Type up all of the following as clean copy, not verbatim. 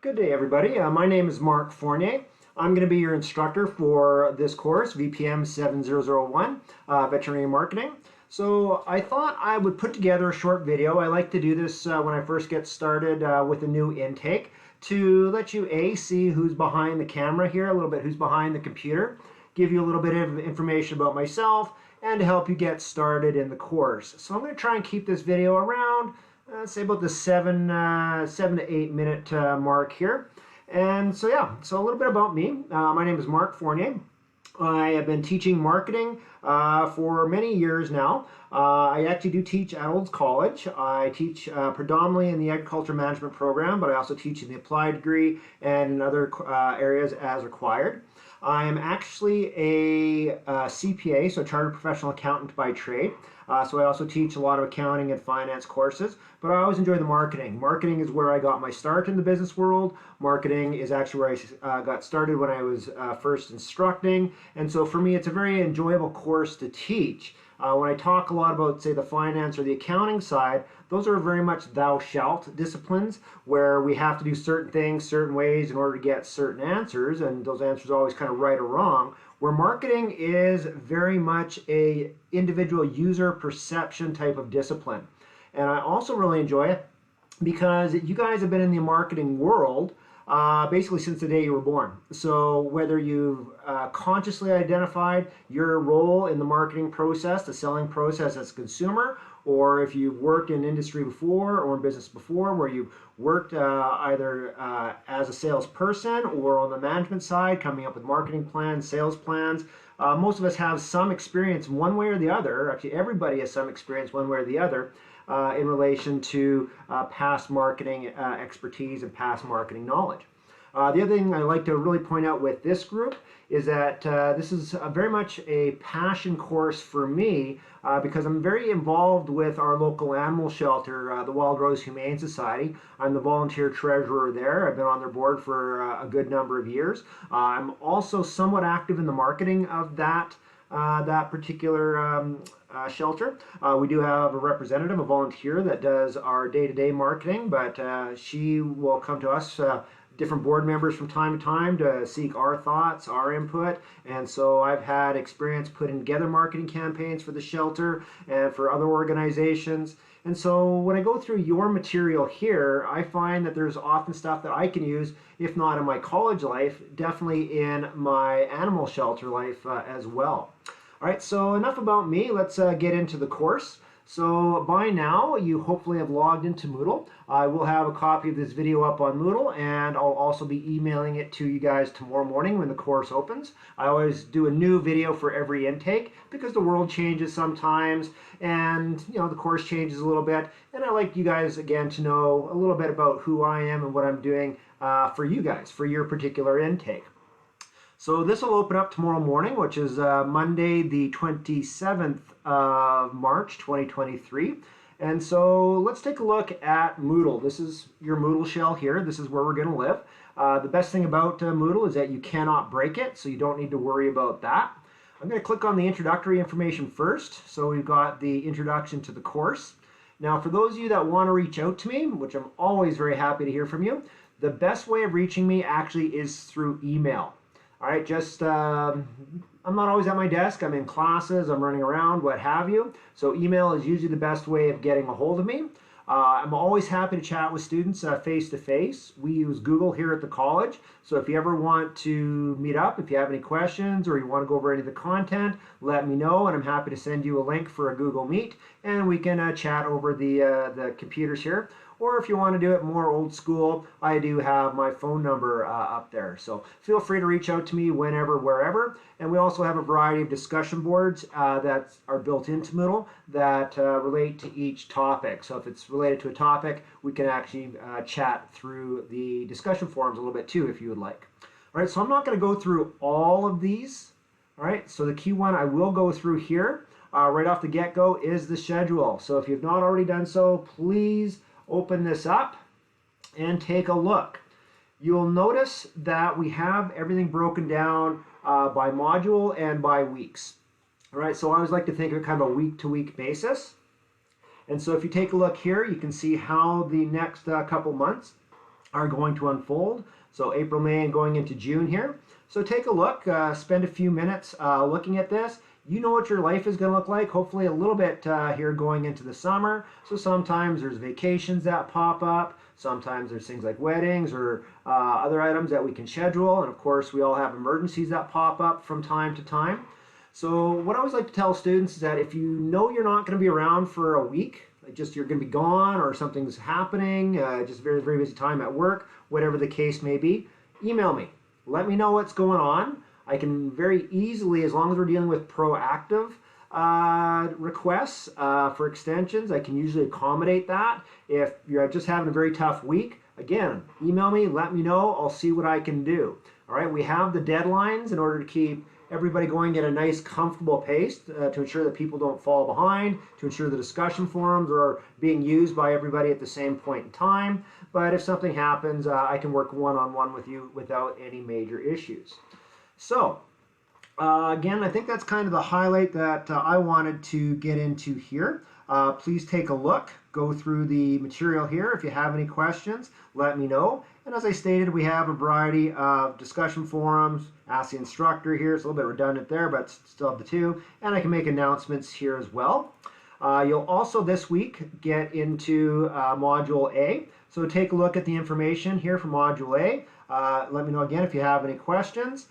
Good day, everybody. My name is Mark Fournier. I'm going to be your instructor for this course, VPM 7001, Veterinary Marketing. So I thought I would put together a short video. I like to do this when I first get started with a new intake to let you see who's behind the camera here, a little bit who's behind the computer, give you a little bit of information about myself, and to help you get started in the course. So I'm going to try and keep this video around say about the 7 to 8 minute mark here. And so yeah, so a little bit about me. My name is Mark Fournier. I have been teaching marketing for many years now. I actually do teach at Olds College. I teach predominantly in the agriculture management program, but I also teach in the applied degree and in other areas as required. I am actually a CPA, so Chartered Professional Accountant by trade. So I also teach a lot of accounting and finance courses, but I always enjoy the marketing. Marketing is where I got my start in the business world. Marketing is actually where I got started when I was first instructing. And so for me, it's a very enjoyable course to teach. When I talk a lot about, say, the finance or the accounting side, those are very much thou shalt disciplines where we have to do certain things certain ways in order to get certain answers, and those answers are always kind of right or wrong. Where marketing is very much a individual user perception type of discipline. And I also really enjoy it because you guys have been in the marketing world basically since the day you were born. So whether you've consciously identified your role in the marketing process, the selling process as a consumer, or if you've worked in industry before or in business before where you've worked either as a salesperson or on the management side, coming up with marketing plans, sales plans, most of us have some experience one way or the other. Actually, everybody has some experience one way or the other in relation to past marketing expertise and past marketing knowledge. The other thing I like to really point out with this group is that this is very much a passion course for me because I'm very involved with our local animal shelter, the Wild Rose Humane Society. I'm the volunteer treasurer there. I've been on their board for a good number of years. I'm also somewhat active in the marketing of that particular shelter. We do have a representative, a volunteer that does our day-to-day marketing, but she will come to us different board members from time to time to seek our thoughts, our input. And so I've had experience putting together marketing campaigns for the shelter and for other organizations. And so when I go through your material here, I find that there's often stuff that I can use, if not in my college life, definitely in my animal shelter life as well. All right, so enough about me. Let's get into the course. So by now, you hopefully have logged into Moodle. I will have a copy of this video up on Moodle, and I'll also be emailing it to you guys tomorrow morning when the course opens. I always do a new video for every intake because the world changes sometimes, and the course changes a little bit. And I like you guys, again, to know a little bit about who I am and what I'm doing for you guys, for your particular intake. So this will open up tomorrow morning, which is Monday, the 27th of March, 2023. And so let's take a look at Moodle. This is your Moodle shell here. This is where we're going to live. The best thing about Moodle is that you cannot break it, so you don't need to worry about that. I'm going to click on the introductory information first. So we've got the introduction to the course. Now, for those of you that want to reach out to me, which I'm always very happy to hear from you, the best way of reaching me actually is through email. All right, I'm not always at my desk. I'm in classes, I'm running around, what have you. So email is usually the best way of getting a hold of me. I'm always happy to chat with students face to face. We use Google here at the college. So if you ever want to meet up, if you have any questions or you want to go over any of the content, let me know, and I'm happy to send you a link for a Google Meet, and we can chat over the computers here. Or if you want to do it more old school, I do have my phone number up there. So feel free to reach out to me whenever, wherever. And we also have a variety of discussion boards that are built into Moodle that relate to each topic. So if it's related to a topic, we can actually chat through the discussion forums a little bit too, if you would like. All right, so I'm not going to go through all of these. All right, so the key one I will go through here right off the get-go is the schedule. So if you've not already done so, please open this up and take a look. You'll notice that we have everything broken down by module and by weeks. All right, so I always like to think of kind of a week-to-week basis. And so if you take a look here, you can see how the next couple months are going to unfold. So April, May, and going into June here. So take a look, spend a few minutes looking at this. You know what your life is going to look like, hopefully a little bit here going into the summer. So sometimes there's vacations that pop up. Sometimes there's things like weddings or other items that we can schedule. And of course, we all have emergencies that pop up from time to time. So what I always like to tell students is that if you know you're not going to be around for a week, like just you're going to be gone or something's happening, just very, very busy time at work, whatever the case may be, email me. Let me know what's going on. I can very easily, as long as we're dealing with proactive requests for extensions, I can usually accommodate that. If you're just having a very tough week, again, email me, let me know, I'll see what I can do. All right, we have the deadlines in order to keep everybody going at a nice, comfortable pace to ensure that people don't fall behind, to ensure the discussion forums are being used by everybody at the same point in time. But if something happens, I can work one-on-one with you without any major issues. So, again, I think that's kind of the highlight that I wanted to get into here. Please take a look, go through the material here. If you have any questions, let me know. And as I stated, we have a variety of discussion forums. Ask the instructor here. It's a little bit redundant there, but still have the two. And I can make announcements here as well. You'll also this week get into Module A. So take a look at the information here for Module A. Let me know again if you have any questions.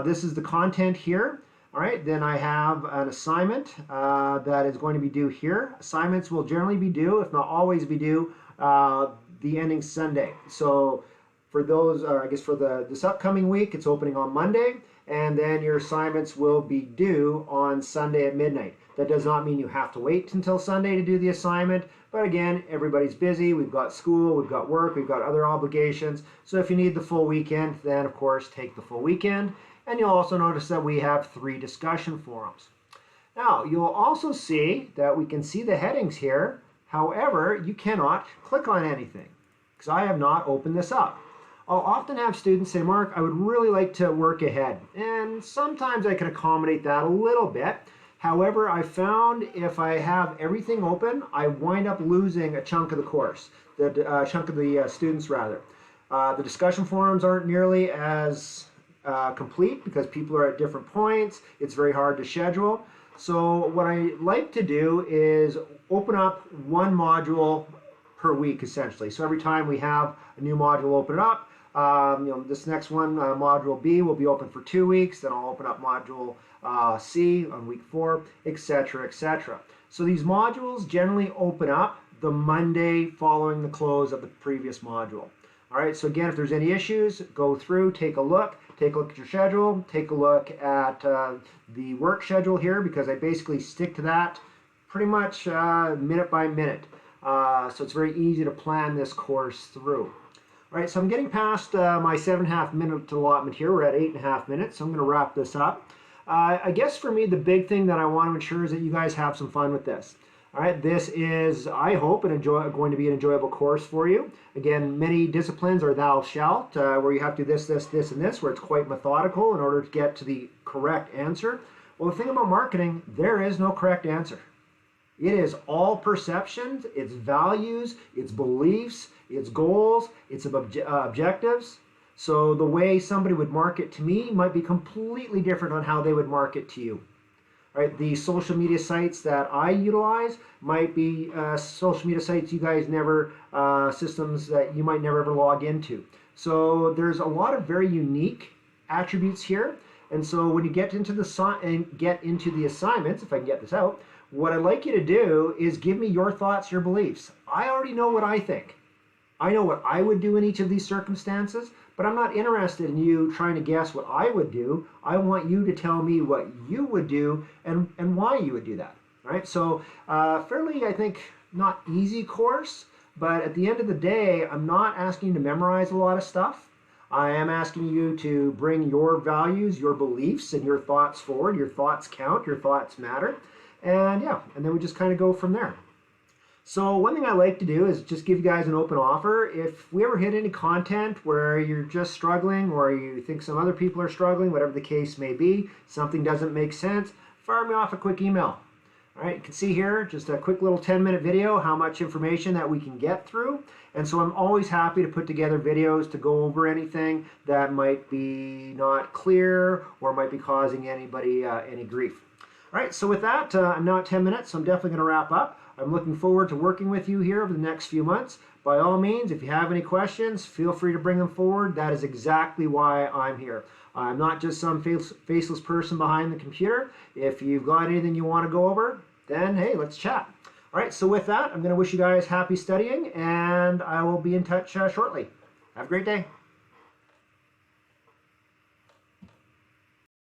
This is the content here. All right, then I have an assignment that is going to be due here. Assignments will generally be due, if not always be due, the ending Sunday. So for those, I guess for this upcoming week, it's opening on Monday, and then your assignments will be due on Sunday at midnight. That does not mean you have to wait until Sunday to do the assignment, but again, everybody's busy. We've got school, we've got work, we've got other obligations. So if you need the full weekend, then of course take the full weekend. And you'll also notice that we have 3 discussion forums. Now, you'll also see that we can see the headings here. However, you cannot click on anything because I have not opened this up. I'll often have students say, Mark, I would really like to work ahead. And sometimes I can accommodate that a little bit. However, I found if I have everything open, I wind up losing a chunk of the course, the chunk of the students rather. The discussion forums aren't nearly as complete because people are at different points. It's very hard to schedule. So what I like to do is open up one module per week essentially. So every time we have a new module open up, this next one, module B, will be open for 2 weeks. Then I'll open up module C on week 4, etc., etc. So these modules generally open up the Monday following the close of the previous module. All right, so again, if there's any issues, go through, take a look at your schedule, take a look at the work schedule here because I basically stick to that pretty much minute by minute. So it's very easy to plan this course through. All right, so I'm getting past my 7.5 minute allotment here. We're at 8.5 minutes, so I'm going to wrap this up. I guess for me, the big thing that I want to ensure is that you guys have some fun with this. All right, this is, I hope, going to be an enjoyable course for you. Again, many disciplines are thou shalt, where you have to do this, this, this, and this, where it's quite methodical in order to get to the correct answer. Well, the thing about marketing, there is no correct answer. It is all perceptions, it's values, it's beliefs, it's goals, it's objectives. So the way somebody would market to me might be completely different on how they would market to you. Right, the social media sites that I utilize might be social media sites you guys never, systems that you might never ever log into. So there's a lot of very unique attributes here. And so when you get into the assignments, if I can get this out, what I'd like you to do is give me your thoughts, your beliefs. I already know what I think. I know what I would do in each of these circumstances, but I'm not interested in you trying to guess what I would do. I want you to tell me what you would do and why you would do that. Right? So fairly, I think, not easy course, but at the end of the day, I'm not asking you to memorize a lot of stuff. I am asking you to bring your values, your beliefs, and your thoughts forward. Your thoughts count, your thoughts matter. And yeah, and then we just kind of go from there. So one thing I like to do is just give you guys an open offer. If we ever hit any content where you're just struggling or you think some other people are struggling, whatever the case may be, something doesn't make sense, fire me off a quick email. All right, you can see here just a quick little 10-minute video how much information that we can get through. And so I'm always happy to put together videos to go over anything that might be not clear or might be causing anybody any grief. All right, so with that, I'm now at 10 minutes, so I'm definitely going to wrap up. I'm looking forward to working with you here over the next few months. By all means, if you have any questions, feel free to bring them forward. That is exactly why I'm here. I'm not just some faceless person behind the computer. If you've got anything you want to go over, then hey, let's chat. All right, so with that, I'm going to wish you guys happy studying, and I will be in touch shortly. Have a great day.